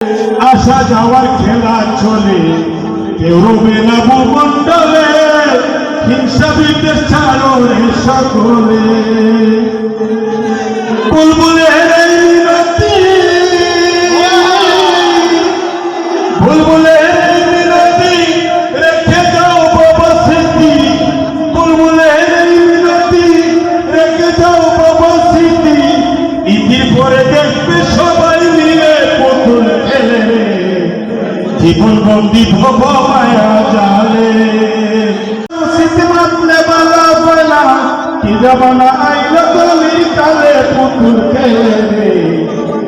আসা যাওয়ার খেলা চলে, কেউ রবে না ভূমণ্ডলে, হিংসা বিদ্বেষ ছাড়ো রে সকলে। বুলবুলের এই মিনতি, বুলবুলের এই মিনতি, রেখে যাও বাবা স্মৃতি। বুলবুলের এই মিনতি, রেখে যাও বাবা স্মৃতি। ঈদের পরে দেখবে সবাই মিলে পুতুল খেলে, জীবন বন্দি ভব মায়া জালে। স্মৃতি মাতলে বালা বলা, কি জামানা আইলো গলির কালে পুতুল খেলে,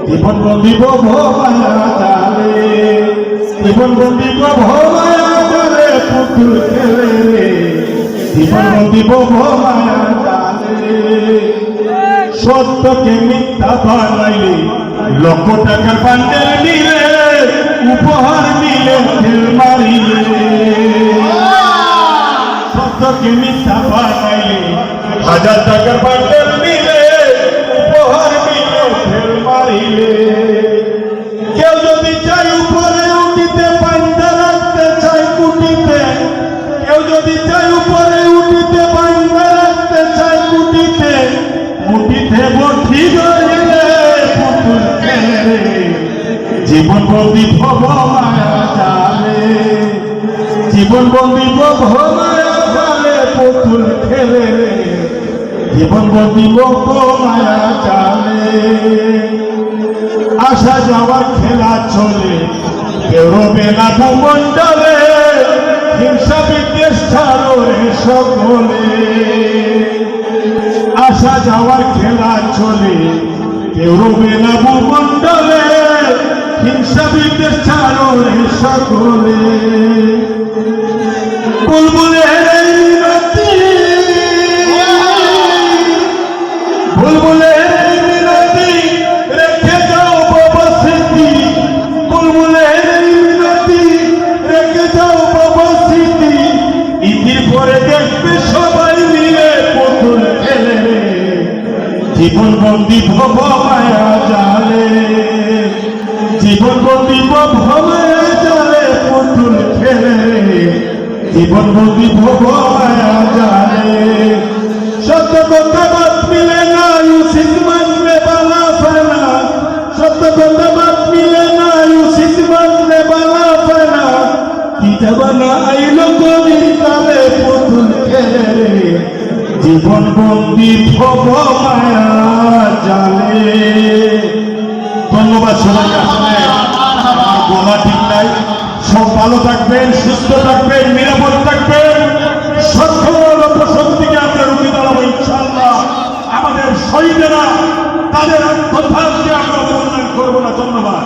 জীবন বন্দি ভব মায়া জালে। জীবন বন্দি ভব মায়া জালে পুতুল খেলে, জীবন বন্দি ভব মায়া জালে। সত্যকে মিথ্যা বানাইলে, লক্ষ টাকার বান্ডেল নিলে, উপহার নিলে তেল মারিলে। সত্যকে মিথ্যা বানাইলে, হাজার টাকার বান্ডেল নিলে, উপহার নিলে তেল মারিলে। কেউ যদি চাই উপরে উঠিতে, পান্ডা রাখতে চাই কুটিতে। কেউ যদি চাই উপরে উঠিতে, পান্ডা রাখতে চাই কুটিতে। মুঠিতে বঠি ধরিলে পুতুল খেলে, জীবন বন্দি ভব মায়া জালে। জীবন বন্দি ভব মায়া জালে পুতুল খেলে, জীবন বন্দি ভব মায়া জালে। আসা যাওয়ার খেলা চলে, কেউ রবে না ভূমণ্ডলে, হিংসা বিদ্বেষ ছাড়ো রে সকলে। আসা যাওয়ার খেলা চলে, কেউ রবে না ভূমণ্ডলে, হিংসা বিদ্বেষ ছাড়ো রে সকলে। বুলবুলের এই মিনতি, বুলবুলের এই মিনতি, রেখে যাও বাবা স্মৃতি। বুলবুলের এই মিনতি, রেখে যাও বাবা স্মৃতি। ঈদের পরে দেখবে সবাই মিলে পুতুল খেলে, জীবন বন্দি ভব মায়া জালে। জীবন বন্দি ভব মায়া জালে পুতুল খেলে, জীবন বন্দি ভব মায়া জালে। সত্য কথা বাদ মিলে না, উচিত মানলে বালা ফেনা। সত্য কথা বাদ মিলে না, উচিত মানলে বালা ফেনা। কি জামানা আইলো গলির কালে পুতুল খেলে, জীবন বন্দি ভব মায়া জালে। ধন্যবাদ সবাইকে। আসলে আমার বলা ঠিক নাই। সব ভালো থাকবেন, সুস্থ থাকবেন, নিরাপদ থাকবেন। সকল অপশক্তিকে আমরা রুখে দাঁড়াবো ইনশাআল্লাহ। আমাদের শহীদেরা, তাদের আত্মত্যাগকে আমরা অবমাননা করবো না। ধন্যবাদ।